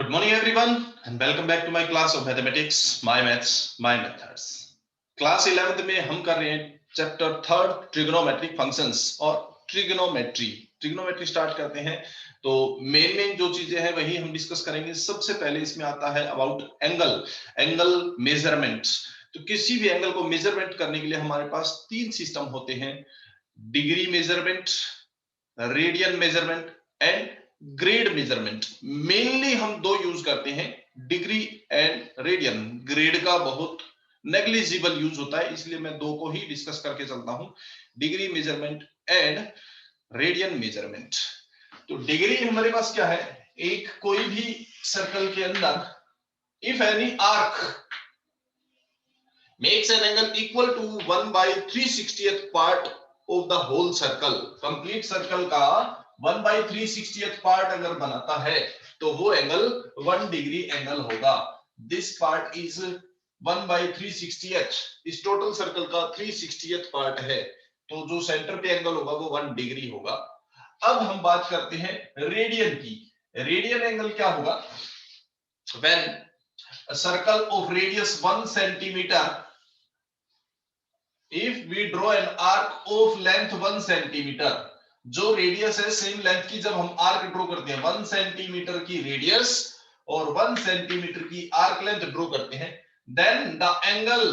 Good morning, everyone, and welcome back to my class of mathematics, my maths, my methods. Class 11th में हम कर रहे हैं chapter 3 trigonometric functions और trigonometry start करते हैं। तो मेन जो चीजें हैं वही हम डिस्कस करेंगे। सबसे पहले इसमें आता है अबाउट एंगल मेजरमेंट। तो किसी भी एंगल को मेजरमेंट करने के लिए हमारे पास तीन सिस्टम होते हैं: degree measurement, radian measurement and grade measurement. Mainly हम दो यूज करते हैं, डिग्री एंड रेडियन। ग्रेड का बहुत नेग्लिजिबल यूज होता है, इसलिए मैं दो को ही डिस्कस करके चलता हूं, degree measurement and radian measurement. तो डिग्री हमारे पास क्या है, एक कोई भी सर्कल के अंदर if any arc makes an angle equal to 1/360th part of the whole circle, complete circle का 1/360th पार्ट अगर बनाता है तो वो एंगल 1 डिग्री एंगल होगा। दिस पार्ट इज 1/360th, इस टोटल सर्कल का 360th पार्ट है, तो जो सेंटर पे एंगल होगा वो 1 डिग्री होगा। अब हम बात करते हैं रेडियन की। रेडियन एंगल क्या होगा, when a circle of radius 1 centimeter, if we draw an arc of length 1 centimeter, जो रेडियस है सेम लेंथ की, जब हम आर्क ड्रॉ करते हैं 1 सेंटीमीटर की रेडियस और 1 सेंटीमीटर की आर्क लेंथ ड्रॉ करते हैं, then the angle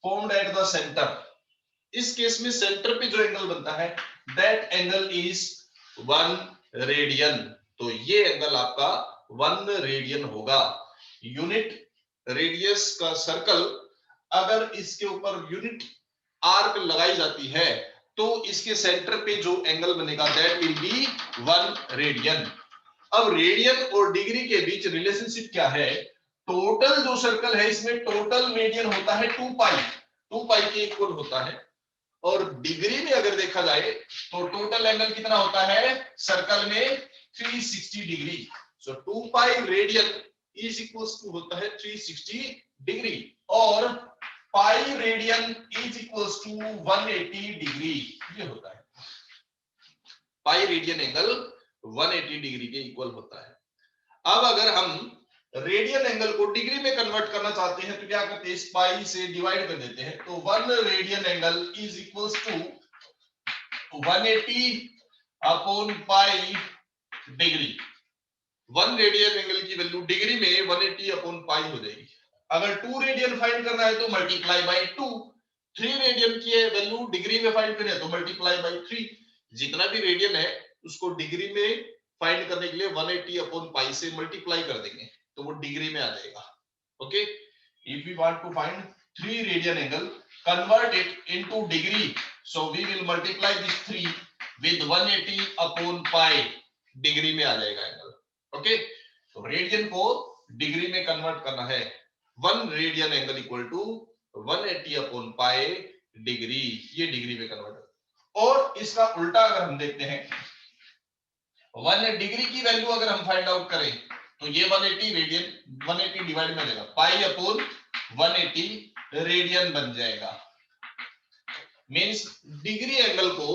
formed at the centre, इस केस में सेंटर पे जो एंगल बनता है दैट एंगल इज 1 रेडियन। तो ये एंगल आपका 1 रेडियन होगा। यूनिट रेडियस का सर्कल अगर इसके ऊपर यूनिट आर्क लगाई जाती है तो इसके सेंटर पे जो एंगल बनेगा दैट विल बी 1 रेडियन। अब रेडियन और डिग्री के बीच रिलेशनशिप क्या है, टोटल जो सर्कल है इसमें टोटल रेडियन होता है 2 पाई के इक्वल होता है, और डिग्री में अगर देखा जाए तो टोटल एंगल कितना होता है सर्कल में 360 degree. So 2 pi radian is equals to होता है 360 डिग्री, और pi radian is equals to 180 degree, ये होता है। पाई रेडियन एंगल 180 डिग्री के इक्वल होता है। अब अगर हम रेडियन एंगल को डिग्री में कन्वर्ट करना चाहते हैं तो क्या करते हैं, इस पाई से डिवाइड कर देते हैं, तो 1 radian angle is equals to 180 upon pi degree. 1 radian angle की वैल्यू डिग्री में 180 अपॉन पाई हो जाएगी। अगर 2 रेडियन फाइंड करना है तो मल्टीप्लाई बाय 2, 3 रेडियन की वैल्यू डिग्री में फाइंड करनी है तो मल्टीप्लाई बाय 3। जितना भी रेडियन है उसको डिग्री में फाइंड करने के लिए 180 अपॉन पाई से मल्टीप्लाई कर देंगे तो वो डिग्री में आ जाएगा। Okay, if we want to find 3 radian angle, convert it into degree, so we will multiply this 3 with 180 upon pi, degree में आ जाएगा एंगल। ओके, तो रेडियन को डिग्री में कन्वर्ट करना है, 1 radian angle equal to 180 upon pi degree, ये degree में कन्वर्ट। और इसका उल्टा अगर हम देखते हैं, 1 डिग्री की वैल्यू अगर हम फाइंड आउट करें तो ये 180 रेडियन 180 डिवाइड में देगा, पाई अपॉन 180 रेडियन बन जाएगा। मींस डिग्री एंगल को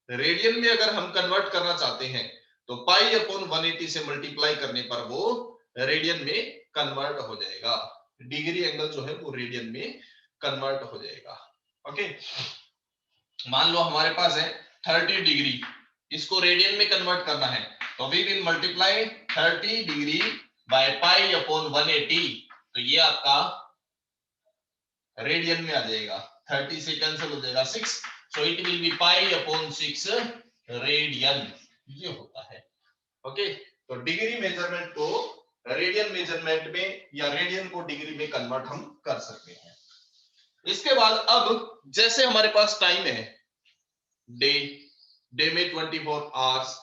रेडियन में अगर हम कन्वर्ट करना चाहते हैं तो पाई अपॉन 180 से मल्टीप्लाई करने पर वो रेडियन में कन्वर्ट हो जाएगा। डिग्री एंगल जो है वो रेडियन में कन्वर्ट हो जाएगा। ओके, मान लो हमारे पास है 30 डिग्री, इसको रेडियन में कन्वर्ट करना है तो we will multiply 30 degree by pi upon 180, तो ये आपका रेडियन में आ जाएगा। 30 से कैंसिल हो जाएगा 6, so it will be pi upon 6 radian, ये होता है। ओके, तो डिग्री मेजरमेंट को रेडियन मेजरमेंट में या रेडियन को डिग्री में कन्वर्ट हम कर सकते हैं। इसके बाद अब जैसे हमारे पास टाइम है, डे में 24 आवर्स,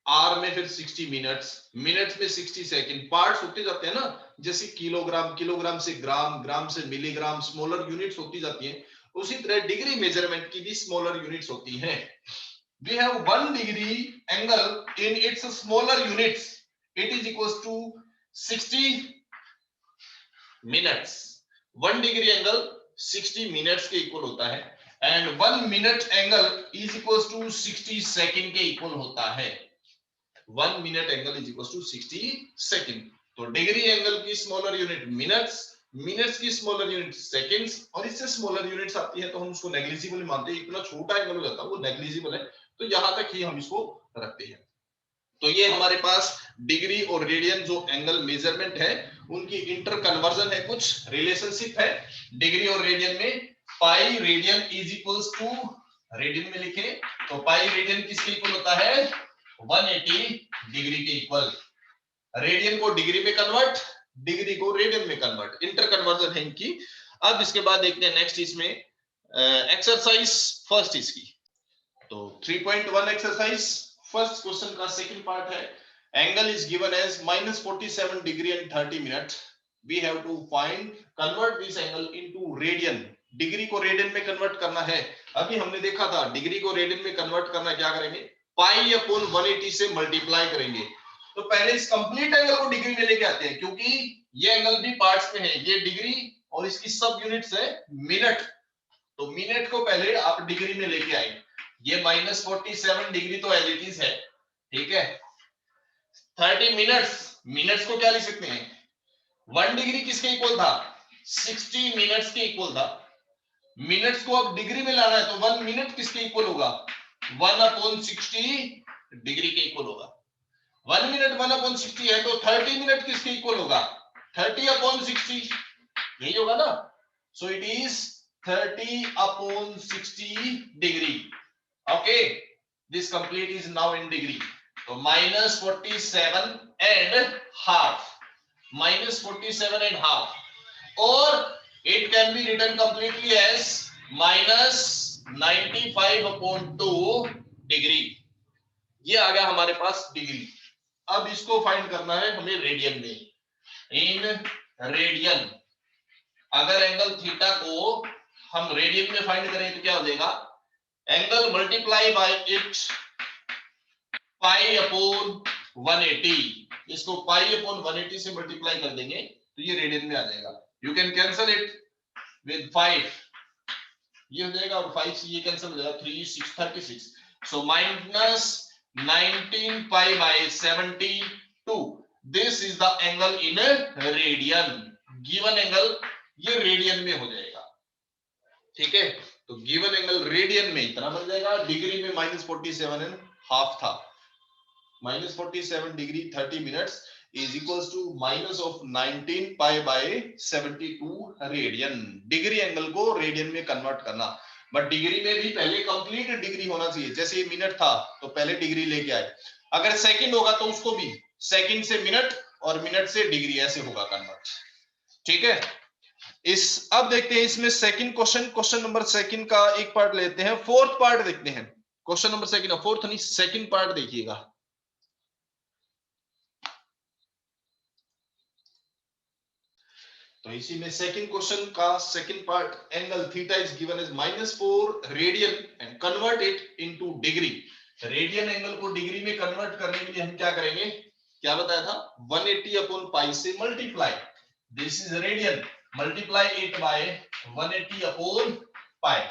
आवर में फिर 60 मिनट्स, मिनट्स में 60 सेकंड, पार्ट्स होते जाते हैं ना, जैसे किलोग्राम, किलोग्राम से ग्राम, ग्राम से मिलीग्राम, स्मॉलर यूनिट्स होती जाती हैं, उसी तरह डिग्री मेजरमेंट की भी स्मॉलर यूनिट्स होती हैं। We have 1 degree angle in its smaller units, it is equals to 60 minutes. 1 degree angle 60 minutes के इक्वल होता है, and 1 minute angle is equals to 60 second के इक्वल होता है। 1 minute angle is equals to 60 second. तो degree angle की smaller unit minutes, minutes की smaller unit seconds, और इससे स्मॉलर यूनिट्स आती है तो हम उसको नेग्लिजिबल मानते हैं। इतना छोटा एंगल हो जाता है वो नेग्लिजिबल है, तो यहां तक ही हम इसको रखते हैं। तो ये हमारे पास डिग्री और रेडियन जो एंगल मेजरमेंट है उनकी इंटर कन्वर्जन है, कुछ रिलेशनशिप है डिग्री और रेडियन में। Pi radian is equals to, radian में लिखे तो पाई रेडियन किसके इक्वल होता है 180 डिग्री के इक्वल। रेडियन को डिग्री में कन्वर्ट, डिग्री को रेडियन में कन्वर्ट, इंटर कन्वर्जन है इनकी। अब इसके बाद देखते हैं नेक्स्ट इसमें एक्सरसाइज फर्स्ट इसकी। तो 3.1 एक्सरसाइज फर्स्ट क्वेश्चन का सेकंड पार्ट है, angle is given as -47 degree and 30 minute, we have to find convert this angle into radian. Degree को रेडियन में कन्वर्ट करना है। अभी हमने देखा था डिग्री को रेडियन में कन्वर्ट करना क्या करेंगे, पाई अपॉन 180 से मल्टीप्लाई करेंगे। तो पहले इस कंप्लीट एंगल को डिग्री में लेके आते हैं, क्योंकि ये एंगल भी पार्ट्स में है, ये डिग्री और इसकी सब यूनिट्स है मिनट। तो मिनट को पहले आप डिग्री में लेके आए। ये -47 डिग्री तो एज इट इज है, ठीक है। 30 मिनट्स, मिनट्स को क्या लिख सकते हैं, 1 डिग्री किसके इक्वल था 60 मिनट्स के इक्वल था। मिनट्स को अब डिग्री में लाना है तो 1 मिनट किसके इक्वल होगा 1/60 डिग्री के इक्वल होगा। 1 मिनट 1/60 है तो 30 मिनट किसके इक्वल होगा 30/60, यही होगा ना। So it is 30/60 degree. Okay, this complete is now in degree. तो -47 एंड हाफ, -47 एंड हाफ, और it can be written completely as -95/2 degree. ये आ गया हमारे पास डिग्री। अब इसको फाइंड करना है हमें रेडियन में। इन रेडियन अगर एंगल थीटा को हम रेडियन में फाइंड करें तो क्या हो जाएगा, angle multiply by it pi upon 180, इसको पाई अपॉन 180 से मल्टीप्लाई कर देंगे तो ये रेडियन में आ जाएगा। You can cancel it with 5, ये हो जाएगा, और 5 से ये कैंसिल हो जाएगा, 3 6 36, सो -19 pi by 72, this is the angle in radian. Given angle ये रेडियन में हो जाएगा, ठीक है। तो गिवन एंगल रेडियन में इतना बन जाएगा, डिग्री में -47 एंड हाफ था, -47 degree 30 minutes is equals to -19 pi by 72 radian. Degree angle को रेडियन में कन्वर्ट करना, बट डिग्री में भी पहले कंप्लीट डिग्री होना चाहिए। जैसे ये मिनट था तो पहले डिग्री लेके आए, अगर सेकंड होगा तो उसको भी सेकंड से मिनट और मिनट से डिग्री, ऐसे होगा कन्वर्ट, ठीक है। इस अब देखते हैं इसमें second question, question number second का एक पार्ट लेते हैं, फोर्थ पार्ट देखते हैं। क्वेश्चन नंबर सेकंड, फोर्थ नहीं सेकंड पार्ट देखिएगा। तो इसी में सेकंड क्वेश्चन का second part, angle theta is given as -4 radian and convert it into degree. Radian angle को डिग्री में कन्वर्ट करने के लिए हम क्या करेंगे, क्या बताया था 180 अपॉन पाई से multiply, this is radian, multiply it by 180 upon pi,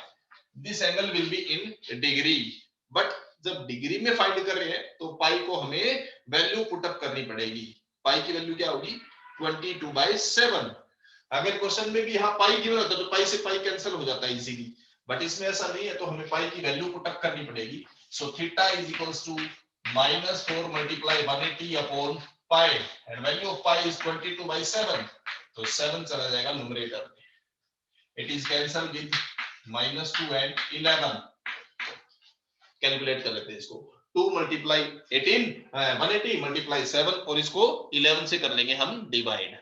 this angle will be in degree. But जब डिग्री में फाइंड कर रहे हैं तो पाई को हमें वैल्यू पुट अप करनी पड़ेगी। पाई की वैल्यू क्या होगी 22/7। अगर क्वेश्चन में भी यहाँ पाई गिवन होता तो पाई से पाई कैंसिल हो जाता है इजीली, बट इसमें ऐसा नहीं है, तो हमें पाई की वैल्यू पुट अप करनी पड़ेगी। So theta is equals to -4 multiply 180 upon pi, and value of pi is 22/7, तो 7 चला जाएगा न्यूमरेटर में, it is cancel with -2 and 11। Calculate कर लेते हैं इसको, 2 मल्टीप्लाई 180 मल्टीप्लाई 7, और इसको 11 से कर लेंगे हम डिवाइड।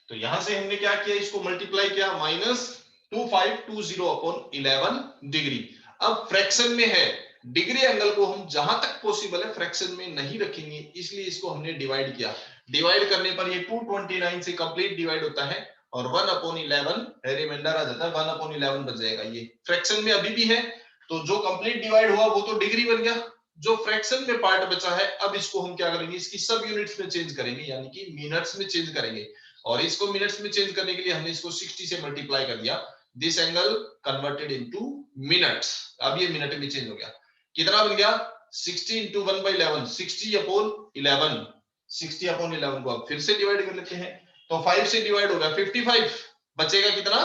तो यहां से हमने क्या किया, इसको मल्टीप्लाई किया, -2520 अपॉन 11 डिग्री। अब फ्रैक्शन में है, डिग्री एंगल को हम जहां तक पॉसिबल है फ्रैक्शन में नहीं रखेंगे, इसलिए इसको हमने डिवाइड किया। डिवाइड करने पर ये 229 से कंप्लीट डिवाइड होता है, और 1/11 रिमाइंडर आ जाता है, 1/11 बच जाएगा। ये फ्रैक्शन में अभी भी है, तो जो कंप्लीट डिवाइड हुआ वो तो डिग्री बन गया, जो फ्रैक्शन में पार्ट बचा है अब इसको हम क्या करेंगे, इसकी सब यूनिट्स में चेंज करेंगे, यानी कि मिनट्स में चेंज करेंगे। और इसको मिनट्स में चेंज करने के लिए हमने इसको 60 से मल्टीप्लाई कर दिया, this angle converted into minutes. अब ये मिनट में चेंज हो गया, कितना बन गया 60 × 1/11, 60 अपॉन 11, 60 अपॉन 11 को अब फिर से डिवाइड कर लेते हैं, तो 5 से डिवाइड होगा 55, बचेगा कितना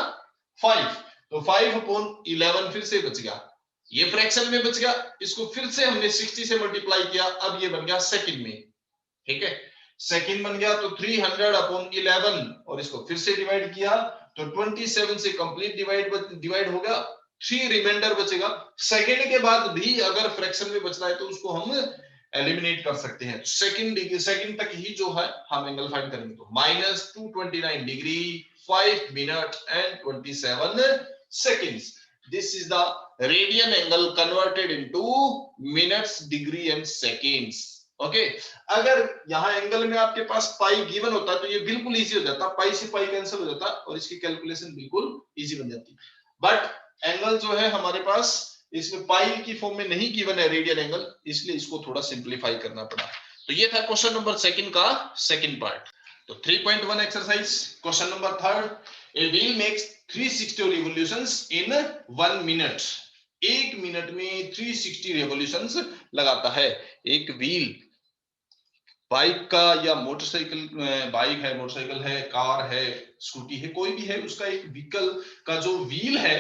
5, तो 5 अपॉन 11 फिर से बच गया, ये फ्रैक्शन में बच गया, इसको फिर से हमने 60 से मल्टीप्लाई किया, अब ये बन गया सेकंड में, ठीक है, सेकंड बन गया, तो 300 अपॉन 11 और इसको फिर से डिवाइड किया तो 27 से कंप्लीट डिवाइड हो गया, 3 रिमाइंडर बचेगा, सेकंड के बाद भी अगर फ्रैक्शन में बचता है तो उसको हम एलिमिनेट कर सकते हैं, सेकंड तक ही जो है हम एंगल फाइंड करेंगे, तो -229 degree 5 minute and 27 seconds. This is the radian angle converted into minutes, degree and seconds. Okay अगर यहाँ एंगल में आपके पास पाई गिवन होता तो ये बिल्कुल इजी हो जाता, पाई से पाई कैंसिल हो जाता और इसकी कैलकुलेशन बिल्कुल इजी बन जाती, बट एंगल जो है हमारे पास इसमें पाई की फॉर्म में नहीं गिवन है रेडियन एंगल, इसलिए इसको थोड़ा सिंप्लीफाई करना पड़ा। तो ये था क्वेश्चन नंबर सेकंड का सेकंड पार्ट। तो 3.1 exercise question number third, a wheel makes 360 revolutions in 1 minute, 1 minute में 360 revolutions लगाता है एक व्हील, बाइक का या मोटरसाइकिल, बाइक है, मोटरसाइकिल है, कार है, स्कूटी है, कोई भी है, उसका एक व्हीकल का जो व्हील है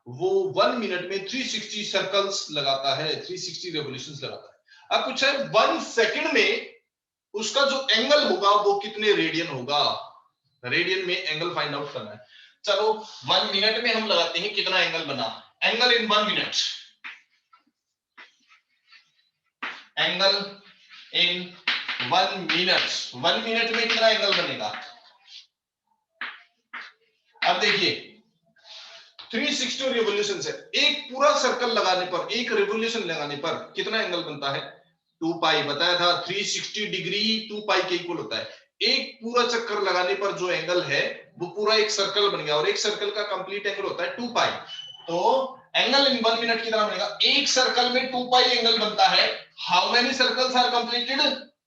वो 1 मिनट में 360 सर्कल्स लगाता है, 360 रेवोल्यूशंस लगाता है। अब पूछा है 1 सेकंड में उसका जो एंगल होगा वो कितने रेडियन होगा, रेडियन में एंगल फाइंड आउट करना है। चलो 1 मिनट में हम लगाते हैं कितना एंगल बना, angle in 1 minute, angle in 1 minute, 1 minute में कितना एंगल बनेगा। अब देखिए 360 रिवोल्यूशन है, एक पूरा सर्कल लगाने पर, एक रिवोल्यूशन लगाने पर कितना एंगल बनता है, 2 पाई बताया था, 360 डिग्री 2 पाई के इक्वल होता है, एक पूरा चक्कर लगाने पर जो एंगल है वो पूरा एक सर्कल बन गया और एक सर्कल का कंप्लीट एंगल होता है 2 पाई, तो एंगल इन 1 मिनट कितना बनेगा, एक सर्कल में 2 पाई एंगल बनता है, how many circles are completed,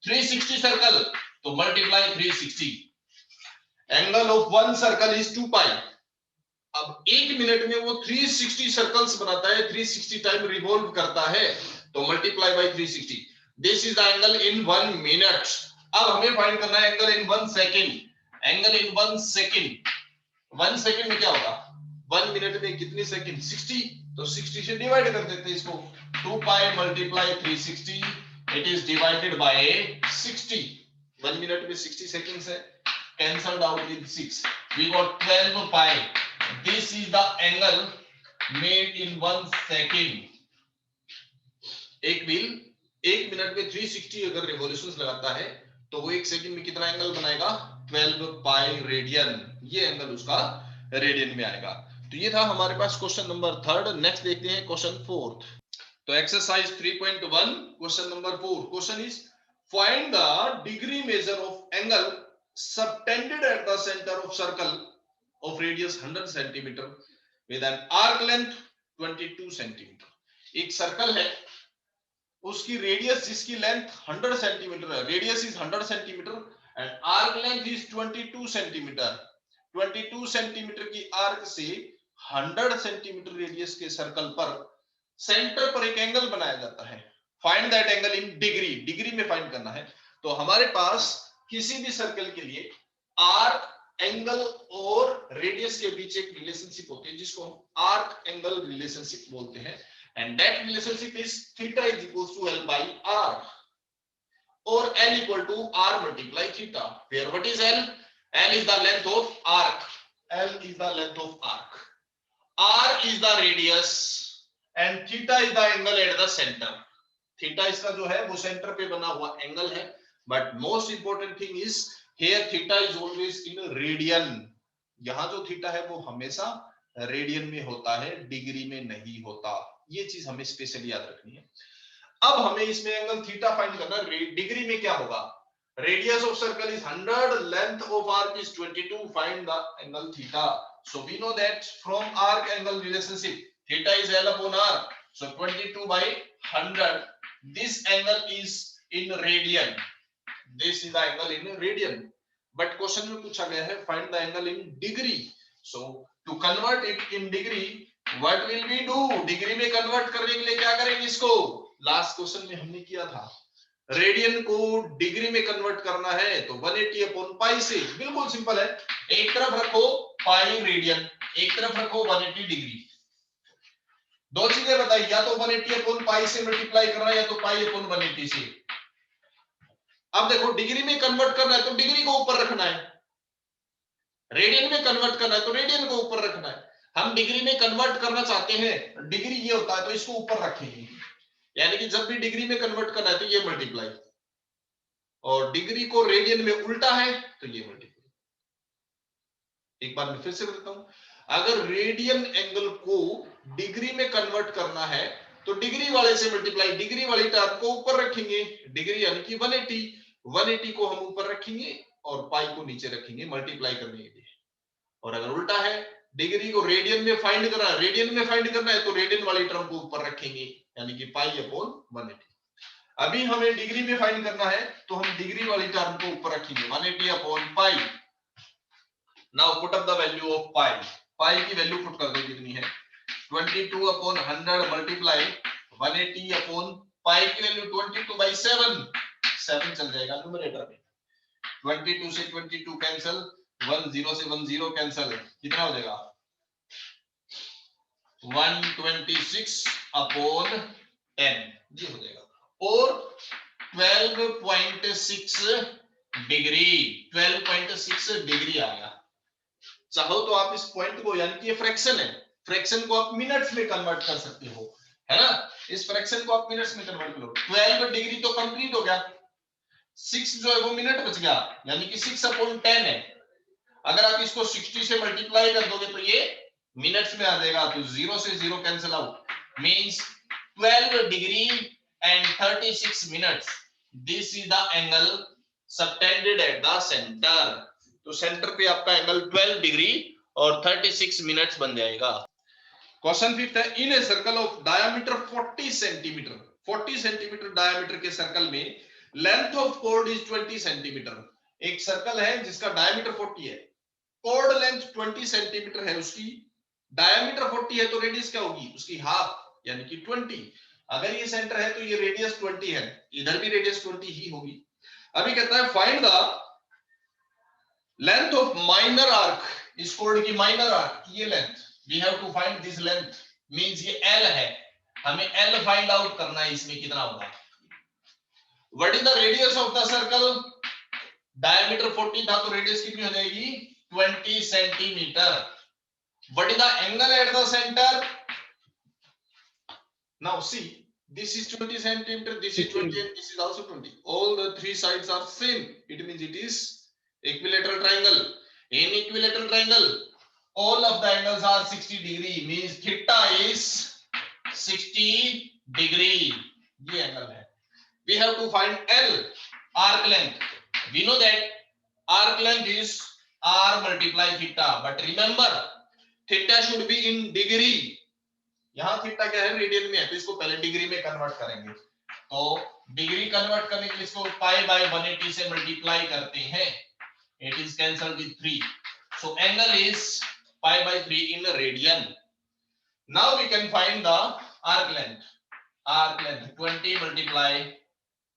360 circle, तो multiply 360, angle of one circle is 2 pi, अब 1 मिनट में वो 360 सर्कल्स बनाता है, 360 टाइम रिवॉल्व करता है, तो multiply by 360, this is the angle in 1 minute. अब हमें फाइंड करना है angle in 1 second, angle in 1 second, 1 second में क्या होगा, 1 मिनट में कितने सेकंड, 60, तो 60 से डिवाइड कर देते हैं इसको, 2 पाई multiply 360, it is divided by 60, 1 minute में 60 सेकंड्स है, cancelled out with 6, we got 12 pi, this is the angle made in 1 second। एक व्हील 1 मिनट में 360 अगर रिवॉल्यूशंस लगाता है तो वो 1 सेकंड में कितना एंगल बनाएगा, 12 पाई रेडियन, ये एंगल उसका रेडियन में आएगा। तो ये था हमारे पास क्वेश्चन नंबर थर्ड। नेक्स्ट देखते हैं क्वेश्चन फोर्थ। तो exercise 3.1 question number 4, question is find the degree measure of angle subtended at the center of circle of radius 100 centimeter with an arc length 22 centimeter। एक circle है, उसकी radius जिसकी length 100 centimetre है, radius is 100 centimetre and arc length is 22 centimetre, 22 centimetre की arc से 100 centimetre radius के circle पर centre पर एक एंगल बनाया जाता है, find that angle in degree, degree में फाइंड करना है। तो हमारे पास किसी भी सर्कल के लिए आर्क, एंगल और रेडियस के बीच एक रिलेशनशिप होती है जिसको हम आर्क एंगल रिलेशनशिप बोलते हैं, and that relationship is theta is equals to L by R or L equal to R multiply theta, where what is L? L is the length of arc, L is the length of arc, R is the radius and theta is the angle at the center। Theta इसका जो है वो centre पे बना हुआ angle है, but most important thing is here theta is always in radian, यहां जो थीटा है वो हमेशा रेडियन में होता है, डिग्री में नहीं होता, ये चीज हमें स्पेशली याद रखनी है। अब हमें इसमें एंगल थीटा फाइंड करना है, डिग्री में क्या होगा, radius of circle is 100, length of arc is 22, find the angle theta. So we know that from arc angle relationship theta is L upon R, so 22 by 100, this angle is in radian, this is the angle in radian, but question में पूछा गया है find the angle in degree, so to convert it in degree what will we do, degree में convert करने के लिए क्या करेंगे, इसको लास्ट क्वेश्चन में हमने किया था, रेडियन को डिग्री में कन्वर्ट करना है तो 180 अपॉन पाई से, बिल्कुल सिंपल है। एक तरफ रखो पाई रेडियन, एक तरफ रखो 180 डिग्री। दो चीजें बताई, या तो 180 अपॉन पाई से मल्टीप्लाई करना है या तो पाई अपॉन 180 से। अब देखो डिग्री में कन्वर्ट करना है तो डिग्री को ऊपर रखना है, रेडियन में कन्वर्ट करना है तो रेडियन को ऊपर रखना है। हम डिग्री में कन्वर्ट करना चाहते हैं, डिग्री ये होता है तो इसको ऊपर रखेंगे, यानी कि जब भी डिग्री में कन्वर्ट करना है तो ये मल्टीप्लाई, और डिग्री को रेडियन में उल्टा है तो ये मल्टीप्लाई। एक बार मैं फिर से बताता हूं, अगर रेडियन एंगल को डिग्री में कन्वर्ट करना है तो डिग्री वाले से मल्टीप्लाई, डिग्री वाली टर्म को ऊपर रखेंगे, डिग्री यानी कि 180, 180 को हम ऊपर रखेंगे और पाई को नीचे रखेंगे मल्टीप्लाई करने के लिए। और अगर उल्टा है, डिग्री को रेडियन में फाइंड करना है, रेडियन में फाइंड करना है तो रेडियन वाली टर्म को ऊपर रखेंगे, यानी कि पाई अपॉन 180। अभी हमें डिग्री में फाइंड करना है तो हम डिग्री वाली टर्म को ऊपर रखेंगे, 180 upon pi. Now put up the value of pi, pi की वैल्यू पुट कर दो, कितनी है 22 अपॉन 100 मल्टीप्लाई 180 अपॉन पाई की वैल्यू 22/7, 7 चल जाएगा न्यूमरेटर में, 22 से 22 कैंसिल, 10 से 10 कैंसिल, कितना हो जाएगा 126 अपॉन 10, ये हो जाएगा। और 12.6 डिग्री, 12.6 डिग्री आ गया। चाहो तो आप इस पॉइंट को, यानी कि ये फ्रैक्शन है, फ्रैक्शन को आप मिनट्स में कन्वर्ट कर सकते हो, है ना, इस फ्रैक्शन को आप मिनट्स में कन्वर्ट करो। 12 डिग्री तो कंप्लीट हो गया, 6 जो है वो मिनट बच गया, यानी कि 6 अपॉन 10 है। अगर आप इसको 60 से मल्टीप्लाई कर दोगे तो ये मिनट्स में आ जाएगा, तो 0 से 0 cancel out, means 12 degree and 36 minutes, this is the angle subtended at the centre. तो सेंटर पे आपका एंगल 12 डिग्री और 36 मिनट्स बन जाएगा। क्वेश्चन 5 है, in a circle of diameter 40 centimetre, 40 centimetre diameter के सर्कल में length of chord is 20 centimetre. एक सर्कल है जिसका डायमीटर 40 है, कॉर्ड लेंथ 20 सेंटीमीटर है, उसकी डायमीटर 40 है, तो रेडियस क्या होगी उसकी हाफ, यानी कि 20। अगर ये सेंटर है तो ये रेडियस 20 है, इधर भी रेडियस 20 ही होगी। अभी कहता है find the length of minor arc, इस कॉर्ड की माइनर आर्क ये length, we have to find this length, means ये L है, हमें L फाइंड आउट करना है, इसमें कितना होगा। What is the radius of the circle, diameter 40 था तो रेडियस कितनी हो जाएगी 20 centimetre. What is the angle eight the centre, now see this is 20 centimeter, this is 20 and this is also 20, all the three sides are same, it means it is equilateral triangle. In equilateral triangle all of the angles are 60 degree, means theta is 60 degree, ये angle है। We have to find L, arc length, we know that arc length is r multiply theta, but remember theta should be in degree, यहां theta क्या है radian में है, तो इसको पहले डिग्री में कन्वर्ट करेंगे, तो डिग्री कन्वर्ट करने के लिए इसको पाई बाय 180 से मल्टीप्लाई करते हैं, it is cancelled with 3, so angle is pi by 3 in radian. Now we can find the arc length, 20 multiply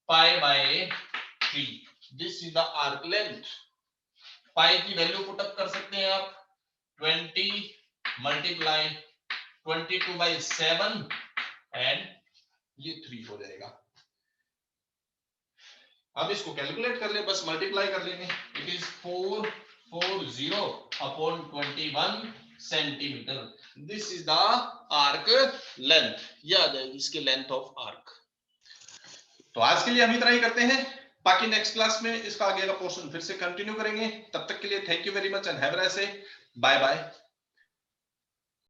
pi by 3, this is the arc length। pi की value put up कर सकते हैं आप, 20 multiply 22/7 and ये 3 हो जाएगा। अब इसको कैलकुलेट कर ले, बस मल्टीप्लाई कर लेंगे, it is 440 upon 21 centimetre, this is the arc length, ये आ जाएगी इसके लेंथ ऑफ आर्क। तो आज के लिए हम इतना ही करते हैं, बाकी नेक्स्ट क्लास में इसका आगे का पोर्शन फिर से कंटिन्यू करेंगे। तब तक के लिए thank you very much and have a nice day, bye bye.